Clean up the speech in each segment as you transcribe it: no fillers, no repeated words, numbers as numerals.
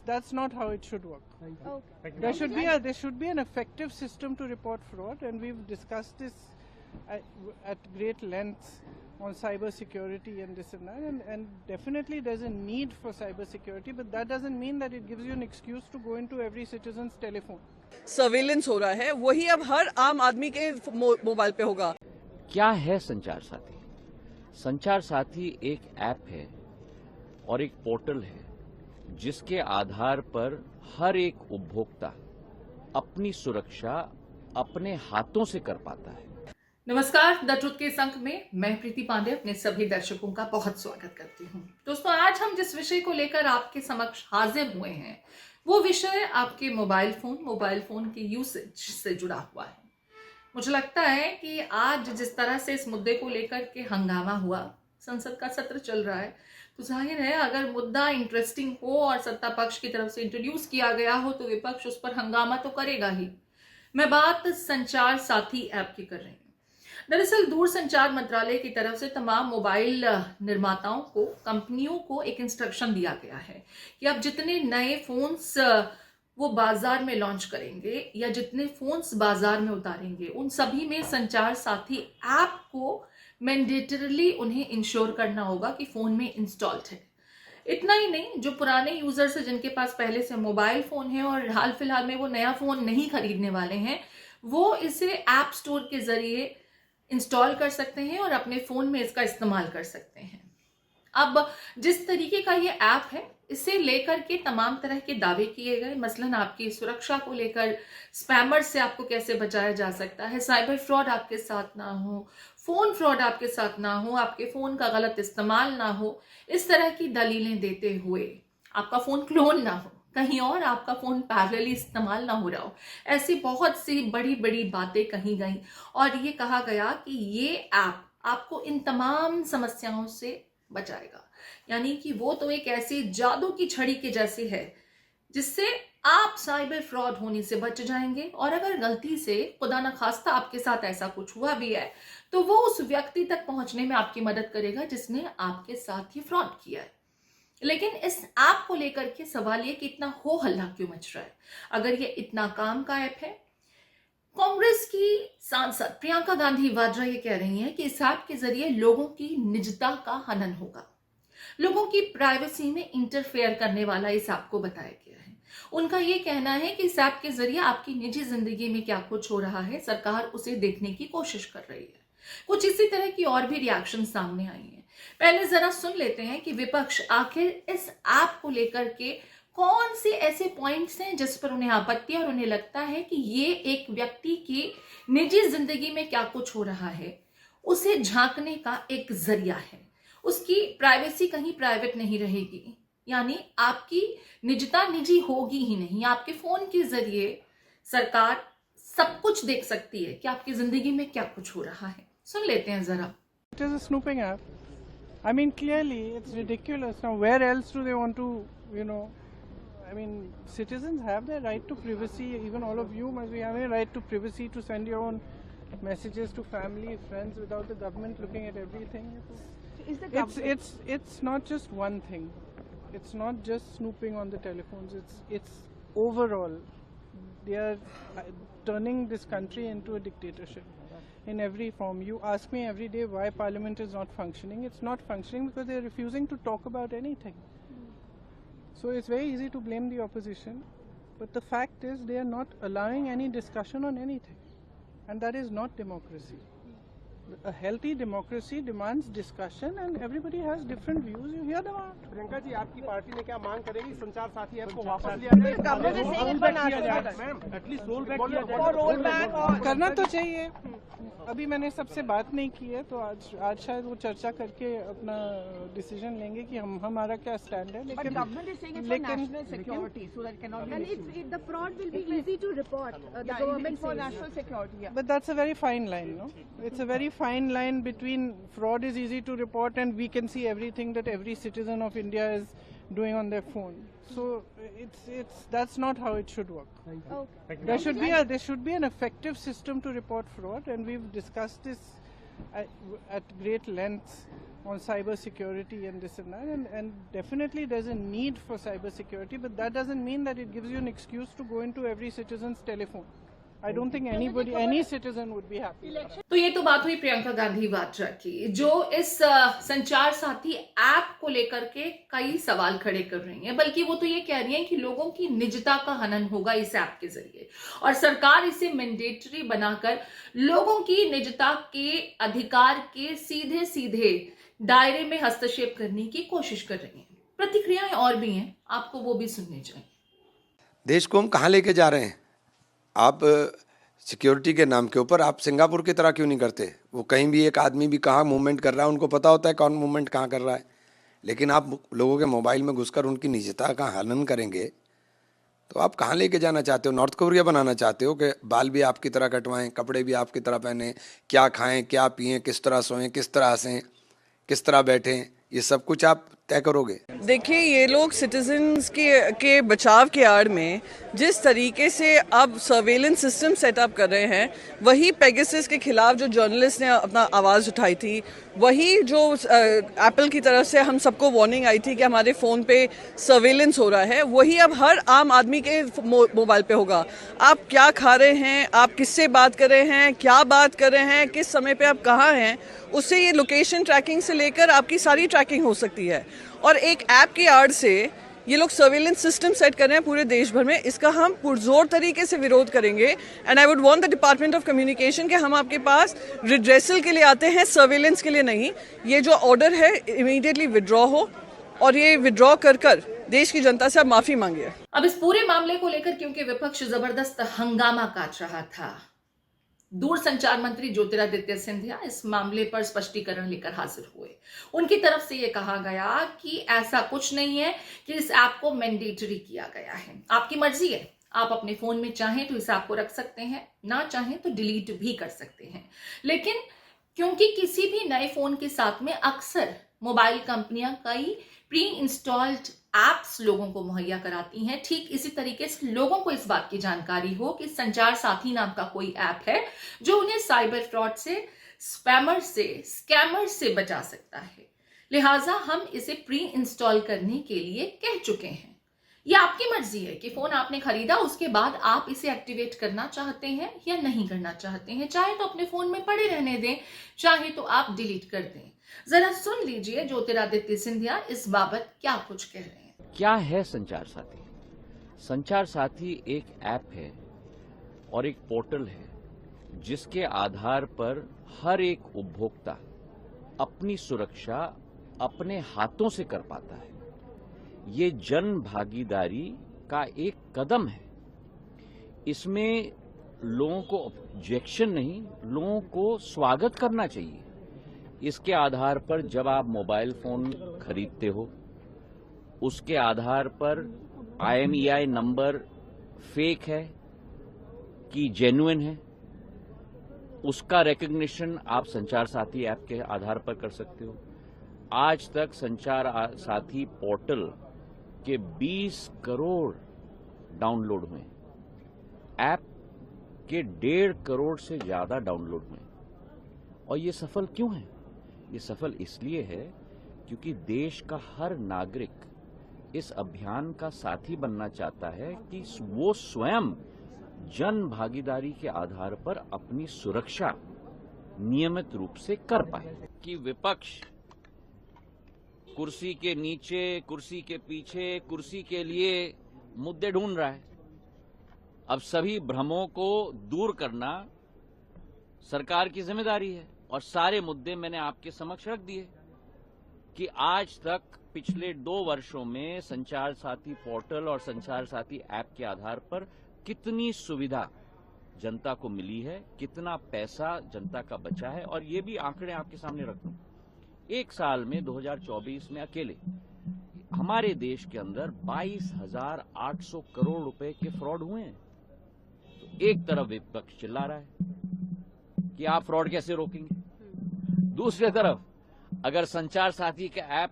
that's not how it should work. Okay. There should be an effective system to report fraud, and we've discussed this at great length on cyber security and this and that, and definitely there's a need for cyber security, but that doesn't mean that it gives you an excuse to go into every citizen's telephone. Surveillance हो रहा है, वही अब हर आम आदमी के mobile पे होगा। क्या है संचार साथी? संचार साथी एक ऐप है और एक पोर्टल है जिसके आधार पर हर एक उपभोक्ता अपनी सुरक्षा अपने हाथों से कर पाता है। नमस्कार, द ट्रुथ के इस अंक में मैं प्रीति पांडे अपने सभी दर्शकों का बहुत स्वागत करती हूं। दोस्तों, आज हम जिस विषय को लेकर आपके समक्ष हाजिर हुए हैं वो विषय आपके मोबाइल फोन के यूसेज से जुड़ा हुआ है। मुझे लगता है कि आज जिस तरह से इस मुद्दे को लेकर के हंगामा हुआ, संसद का सत्र चल रहा है, तो जाहिर है अगर मुद्दा इंटरेस्टिंग हो और सत्ता पक्ष की तरफ से इंट्रोड्यूस किया गया हो तो विपक्ष उस पर हंगामा तो करेगा ही। मैं बात संचार साथी ऐप की कर रही हूँ। दरअसल दूरसंचार मंत्रालय की तरफ से तमाम मोबाइल निर्माताओं को, कंपनियों को एक इंस्ट्रक्शन दिया गया है कि अब जितने नए फोन्स वो बाजार में लॉन्च करेंगे या जितने फोन्स बाजार में उतारेंगे उन सभी में संचार साथी ऐप को मैंडेटरली उन्हें इंश्योर करना होगा कि फोन में इंस्टॉल्ड है। इतना ही नहीं, जो पुराने यूजर्स हैं जिनके पास पहले से मोबाइल फोन है और हाल फिलहाल में वो नया फोन नहीं खरीदने वाले हैं, वो इसे ऐप स्टोर के जरिए इंस्टॉल कर सकते हैं और अपने फोन में इसका इस्तेमाल कर सकते हैं। अब जिस तरीके का ये ऐप है, इसे लेकर के तमाम तरह के दावे किए गए, मसलन आपकी सुरक्षा को लेकर, स्पैमर से आपको कैसे बचाया जा सकता है, साइबर फ्रॉड आपके साथ ना हो, फोन फ्रॉड आपके साथ ना हो, आपके फोन का गलत इस्तेमाल ना हो, इस तरह की दलीलें देते हुए आपका फोन क्लोन ना हो, कहीं और आपका फोन पैरेलली इस्तेमाल ना हो रहा हो, ऐसी बहुत सी बड़ी बड़ी बातें कही गई और ये कहा गया कि ये ऐप आपको इन तमाम समस्याओं से बचाएगा। यानी कि वो तो एक ऐसी जादू की छड़ी के जैसी है जिससे आप साइबर फ्रॉड होने से बच जाएंगे, और अगर गलती से खुदा न खास्ता आपके साथ ऐसा कुछ हुआ भी है तो वो उस व्यक्ति तक पहुंचने में आपकी मदद करेगा जिसने आपके साथ ये फ्रॉड किया है। लेकिन इस ऐप को लेकर के सवाल ये कि इतना हो हल्ला क्यों मच रहा है? अगर ये इतना काम का ऐप है, कांग्रेस की सांसद प्रियंका गांधी वाड्रा ये कह रही हैं कि इस ऐप के जरिए लोगों की निजता का हनन होगा, लोगों की प्राइवेसी में इंटरफेयर करने वाला इस ऐप को बताया गया है। उनका ये कहना है कि इस ऐप के जरिए आपकी निजी जिंदगी में क्या कुछ हो रहा है, सरकार उसे देखने की कोशिश कर रही है। कुछ इसी तरह की और भी रिएक्शन सामने आई हैं। पहले जरा सुन लेते हैं कि विपक्ष आखिर इस ऐप को लेकर के कौन से ऐसे पॉइंट्स हैं जिस पर उन्हें आपत्ति और उन्हें लगता है कि ये एक व्यक्ति की निजी जिंदगी में क्या कुछ हो रहा है उसे झांकने का एक जरिया है। उसकी प्राइवेसी कहीं प्राइवेट नहीं रहेगी, यानी आपकी निजता निजी होगी ही नहीं। आपके फोन के जरिए सरकार सब कुछ देख सकती है कि आपकी जिंदगी में क्या कुछ हो रहा है। सुन लेते हैं जरा। It is a snooping app. I mean, clearly, it's ridiculous. Now, where else do they want to, I mean, citizens have their right to privacy. Even all of you must be having a right to privacy to send your own messages to family, friends, without the government looking at everything. Is the government... It's not just one thing. It's not just snooping on the telephones. It's overall. They are turning this country into a dictatorship. In every form. You ask me every day why Parliament is not functioning. It's not functioning because they're refusing to talk about anything. So it's very easy to blame the opposition, but the fact is they are not allowing any discussion on anything, and that is not democracy. A healthy democracy demands discussion, and everybody has different views. You hear them out. Priyanka ji, आपकी party ने क्या मांग करेगी? संचार साथी app को वापस लिया जाए, एटलीस्ट रोल बैक किया जाए। करना तो चाहिए। अभी मैंने सबसे बात नहीं की है, तो आज शायद वो चर्चा करके अपना डिसीजन लेंगे कि हमारा क्या स्टैंड है। लेकिन government is saying it's for national security, so that cannot be issued. The fraud will be easy to report. The government for national security. But that's a very fine line, no? It's a very fine line between fraud is easy to report and we can see everything that every citizen of India is doing on their phone. So that's not how it should work. Okay. There should be an effective system to report fraud, and we've discussed this at great lengths on cyber security and this and that, and definitely there's a need for cyber security, but that doesn't mean that it gives you an excuse to go into every citizen's telephone. I don't think any citizen would be happy. तो ये तो बात हुई प्रियंका गांधी वाड्रा की, जो इस संचार साथी ऐप को लेकर के कई सवाल खड़े कर रही हैं, बल्कि वो तो ये कह रही हैं कि लोगों की निजता का हनन होगा इस ऐप के जरिए, और सरकार इसे मैंडेटरी बनाकर लोगों की निजता के अधिकार के सीधे सीधे दायरे में हस्तक्षेप करने की कोशिश कर रही है। प्रतिक्रियाएं और भी हैं, आपको वो भी सुननी चाहिए। देश को हम कहाँ लेके जा रहे हैं? आप सिक्योरिटी के नाम के ऊपर आप सिंगापुर की तरह क्यों नहीं करते? वो कहीं भी एक आदमी भी कहाँ मूवमेंट कर रहा है उनको पता होता है कौन मूवमेंट कहाँ कर रहा है, लेकिन आप लोगों के मोबाइल में घुसकर उनकी निजता का हनन करेंगे तो आप कहाँ लेके जाना चाहते हो? नॉर्थ कोरिया बनाना चाहते हो कि बाल भी आपकी तरह कटवाएं, कपड़े भी आपकी तरह पहने, क्या खाएं, क्या पिएं, किस तरह सोएं, किस तरह हंसें, किस तरह बैठें, ये सब कुछ आप तय करोगे? देखिए, ये लोग सिटीजन्स के बचाव के आड़ में जिस तरीके से अब सर्वेलेंस सिस्टम सेटअप कर रहे हैं, वही पेगासस के खिलाफ जो जर्नलिस्ट ने अपना आवाज़ उठाई थी, वही जो एप्पल की तरफ से हम सबको वार्निंग आई थी कि हमारे फ़ोन पे सर्वेलेंस हो रहा है, वही अब हर आम आदमी के मोबाइल पे होगा। आप क्या खा रहे हैं, आप किससे बात कर रहे हैं, क्या बात कर रहे हैं, किस समय पे आप कहाँ हैं, उससे ये लोकेशन ट्रैकिंग से लेकर आपकी सारी ट्रैकिंग हो सकती है। और एक ऐप की आड़ से ये लोग सर्वेलेंस सिस्टम सेट कर रहे हैं पूरे देश भर में, इसका हम पुरजोर तरीके से विरोध करेंगे। And I would want the department of communication कि हम आपके पास रिड्रेसल के लिए आते हैं, सर्वेलेंस के लिए नहीं। ये जो ऑर्डर है इमीडिएटली विड्रॉ हो, और ये विड्रॉ कर देश की जनता से आप माफी मांगिए। अब इस पूरे मामले को लेकर क्योंकि विपक्ष जबरदस्त हंगामा काट रहा था, दूरसंचार मंत्री ज्योतिरादित्य सिंधिया इस मामले पर स्पष्टीकरण लेकर हाजिर हुए। उनकी तरफ से यह कहा गया कि ऐसा कुछ नहीं है कि इस ऐप को मैंडेटरी किया गया है, आपकी मर्जी है, आप अपने फोन में चाहें तो इस ऐप को रख सकते हैं, ना चाहें तो डिलीट भी कर सकते हैं। लेकिन क्योंकि किसी भी नए फोन के साथ में अक्सर मोबाइल कंपनियां कई प्री इंस्टॉल्ड एप्स लोगों को मुहैया कराती हैं, ठीक इसी तरीके से लोगों को इस बात की जानकारी हो कि संचार साथी नाम का कोई ऐप है जो उन्हें साइबर फ्रॉड से, स्पैमर से, स्कैमर से बचा सकता है। लिहाजा हम इसे प्री इंस्टॉल करने के लिए कह चुके हैं। यह आपकी मर्जी है कि फोन आपने खरीदा उसके बाद आप इसे एक्टिवेट करना चाहते हैं या नहीं करना चाहते हैं। चाहे तो अपने फोन में पड़े रहने दें, चाहे तो आप डिलीट कर दें। जरा सुन लीजिए ज्योतिरादित्य सिंधिया इस बाबत क्या कुछ कह रहे हैं। क्या है संचार साथी? संचार साथी एक ऐप है और एक पोर्टल है जिसके आधार पर हर एक उपभोक्ता अपनी सुरक्षा अपने हाथों से कर पाता है। ये जन भागीदारी का एक कदम है। इसमें लोगों को ऑब्जेक्शन नहीं, लोगों को स्वागत करना चाहिए। इसके आधार पर जब आप मोबाइल फोन खरीदते हो, उसके आधार पर IMEI नंबर फेक है कि जेन्युइन है, उसका रिकग्निशन आप संचार साथी ऐप के आधार पर कर सकते हो। आज तक संचार साथी पोर्टल के 20 करोड़ डाउनलोड हुए, ऐप के 1.5 करोड़ से ज्यादा डाउनलोड हुए। और ये सफल क्यों है? ये सफल इसलिए है क्योंकि देश का हर नागरिक इस अभियान का साथी बनना चाहता है कि वो स्वयं जन भागीदारी के आधार पर अपनी सुरक्षा नियमित रूप से कर पाए। कि विपक्ष कुर्सी के नीचे, कुर्सी के पीछे, कुर्सी के लिए मुद्दे ढूंढ रहा है। अब सभी भ्रमों को दूर करना सरकार की जिम्मेदारी है, और सारे मुद्दे मैंने आपके समक्ष रख दिए कि आज तक पिछले 2 वर्षों में संचार साथी पोर्टल और संचार साथी ऐप के आधार पर कितनी सुविधा जनता को मिली है, कितना पैसा जनता का बचा है। और ये भी आंकड़े आपके सामने रख दूं, एक साल में 2024 में अकेले हमारे देश के अंदर 22,800 करोड़ रुपए के फ्रॉड हुए हैं। तो एक तरफ विपक्ष चिल्ला रहा है कि आप फ्रॉड कैसे रोकेंगे, दूसरी तरफ अगर संचार साथी का ऐप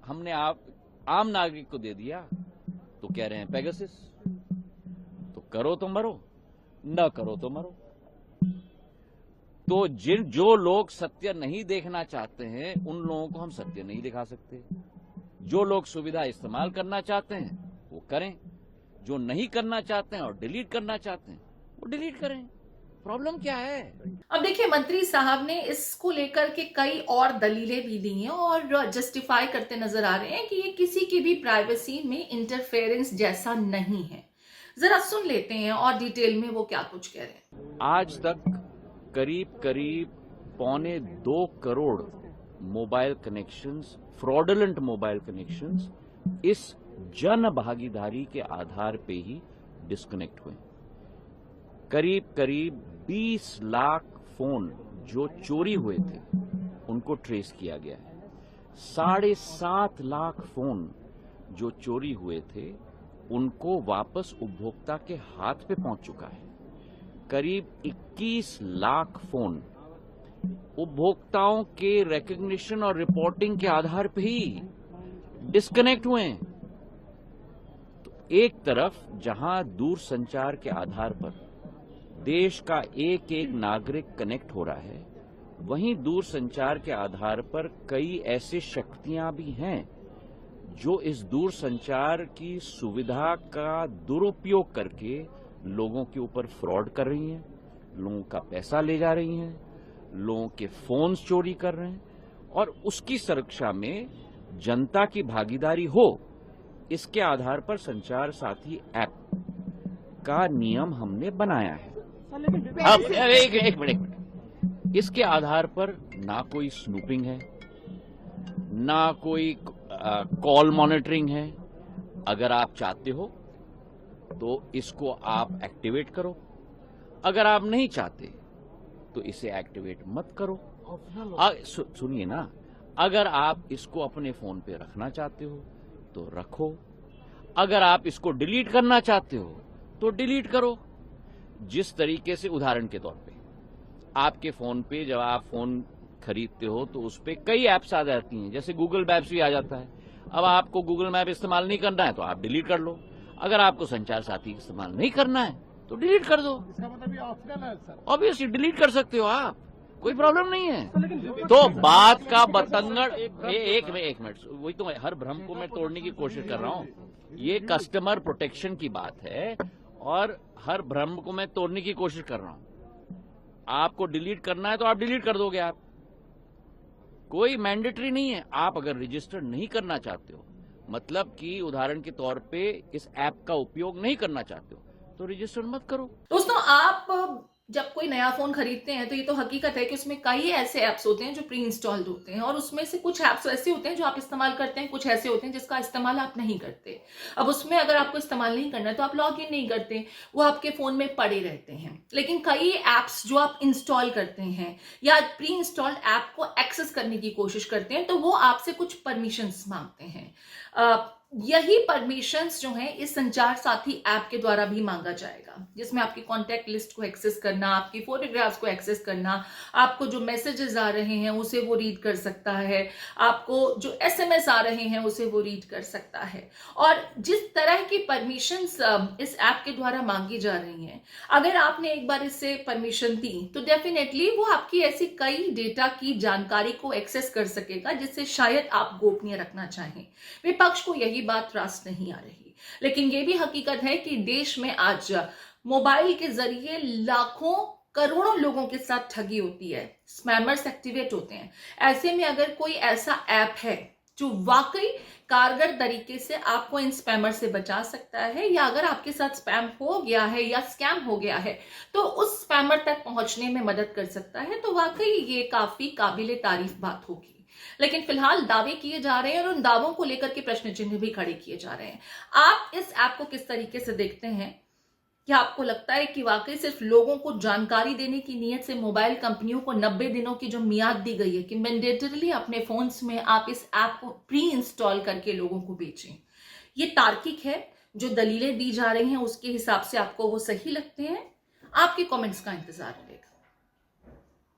हमने आम नागरिक को दे दिया तो कह रहे हैं पेगासस। तो करो तो मरो, न करो तो मरो। तो जो लोग सत्य नहीं देखना चाहते हैं उन लोगों को हम सत्य नहीं दिखा सकते। जो लोग सुविधा इस्तेमाल करना चाहते हैं वो करें, जो नहीं करना चाहते हैं और डिलीट करना चाहते हैं वो डिलीट करें। प्रॉब्लम क्या है? अब देखिए, मंत्री साहब ने इसको लेकर के कई और दलीलें भी दी हैं और जस्टिफाई करते नजर आ रहे हैं कि ये किसी की भी प्राइवेसी में इंटरफेरेंस जैसा नहीं है। जरा सुन लेते हैं और डिटेल में वो क्या कुछ कह रहे हैं। आज तक करीब 2.25 crore mobile connections, fraudulent mobile connections इस जन भागीदारी के आधार पे ही डिस्कनेक्ट हुए। करीब 20 लाख फोन जो चोरी हुए थे उनको ट्रेस किया गया है। 7.5 लाख फोन जो चोरी हुए थे उनको वापस उपभोक्ता के हाथ पे पहुंच चुका है। करीब 21 लाख फोन उपभोक्ताओं के रिकॉग्निशन और रिपोर्टिंग के आधार पे ही डिस्कनेक्ट हुए हैं। तो एक तरफ जहां दूर संचार के आधार पर देश का एक एक नागरिक कनेक्ट हो रहा है, वहीं दूर संचार के आधार पर कई ऐसी शक्तियां भी हैं जो इस दूर संचार की सुविधा का दुरुपयोग करके लोगों के ऊपर फ्रॉड कर रही हैं, लोगों का पैसा ले जा रही हैं, लोगों के फोन्स चोरी कर रहे हैं। और उसकी सुरक्षा में जनता की भागीदारी हो, इसके आधार पर संचार साथी ऐप का नियम हमने बनाया है। अब एक मिनट, इसके आधार पर ना कोई स्नूपिंग है, ना कोई कॉल मॉनिटरिंग है। अगर आप चाहते हो तो इसको आप एक्टिवेट करो, अगर आप नहीं चाहते तो इसे एक्टिवेट मत करो। सुनिए ना, अगर आप इसको अपने फोन पे रखना चाहते हो तो रखो, अगर आप इसको डिलीट करना चाहते हो तो डिलीट करो। जिस तरीके से, उदाहरण के तौर पे, आपके फोन पे जब आप फोन खरीदते हो तो उस पे कई ऐप्स आ जाती हैं, जैसे गूगल मैप्स भी आ जाता है। अब आपको गूगल मैप इस्तेमाल नहीं करना है तो आप डिलीट कर लो। अगर आपको संचार साथी इस्तेमाल नहीं करना है तो डिलीट कर दो। इसका मतलब ये ऑप्शनल है सर। ऑब्वियसली डिलीट कर सकते हो आप, कोई प्रॉब्लम नहीं है। तो बात का बतंगड़, एक मिनट, वही तो हर भ्रम को मैं तोड़ने की कोशिश कर रहा हूँ। ये कस्टमर प्रोटेक्शन की बात है और हर भ्रम को मैं तोड़ने की कोशिश कर रहा हूं। आपको डिलीट करना है तो आप डिलीट कर दोगे, आप, कोई मैंडेटरी नहीं है। आप अगर रजिस्टर नहीं करना चाहते हो, मतलब कि उदाहरण के तौर पे इस ऐप का उपयोग नहीं करना चाहते हो, तो रजिस्टर मत करो। दोस्तों, आप जब कोई नया फोन खरीदते हैं तो ये तो हकीकत है कि उसमें कई ऐसे ऐप्स होते हैं जो प्री इंस्टॉल्ड होते हैं और उसमें से कुछ ऐप्स ऐसे होते हैं जो आप इस्तेमाल करते हैं, कुछ ऐसे होते हैं जिसका इस्तेमाल आप नहीं करते। अब उसमें अगर आपको इस्तेमाल नहीं करना है तो आप लॉग इन नहीं करते, वो आपके फोन में पड़े रहते हैं। लेकिन कई ऐप्स जो आप इंस्टॉल करते हैं या प्री इंस्टॉल्ड ऐप को एक्सेस करने की कोशिश करते हैं तो वो आपसे कुछ परमिशंस मांगते हैं। यही परमिशंस जो है इस संचार साथी ऐप के द्वारा भी मांगा जाएगा, जिसमें आपकी कॉन्टैक्ट लिस्ट को एक्सेस करना, आपकी फोटोग्राफ्स को एक्सेस करना, आपको जो मैसेजेस आ रहे हैं उसे वो रीड कर सकता है, आपको जो एसएमएस आ रहे हैं उसे वो रीड कर सकता है। और जिस तरह की परमिशंस इस ऐप के द्वारा मांगी जा रही हैं, अगर आपने एक बार इससे परमिशन दी तो डेफिनेटली वो आपकी ऐसी कई डेटा की जानकारी को एक्सेस कर सकेगा जिससे शायद आप गोपनीय रखना चाहें। विपक्ष को यही बात रास नहीं आ रही, लेकिन ये भी हकीकत है कि देश में आज मोबाइल के जरिए लाखों करोड़ों लोगों के साथ ठगी होती है, स्पैमर्स एक्टिवेट होते हैं। ऐसे में अगर कोई ऐसा ऐप है जो वाकई कारगर तरीके से आपको इन स्पैमर से बचा सकता है, या अगर आपके साथ स्पैम हो गया है या स्कैम हो गया है तो उस स्पैमर तक पहुंचने में मदद कर सकता है, तो वाकई ये काफी काबिले तारीफ बात होगी। लेकिन फिलहाल दावे किए जा रहे हैं और उन दावों को लेकर के प्रश्न चिन्ह भी खड़े किए जा रहे हैं। आप इस ऐप को किस तरीके से देखते हैं? क्या आपको लगता है कि वाकई सिर्फ लोगों को जानकारी देने की नीयत से मोबाइल कंपनियों को 90 दिनों की जो मियाद दी गई है कि मैंडेटरली अपने फोन्स में आप इस ऐप को प्री इंस्टॉल करके लोगों को बेचें, ये तार्किक है? जो दलीलें दी जा रही हैं उसके हिसाब से आपको वो सही लगते हैं? आपके कमेंट्स का इंतजार रहेगा।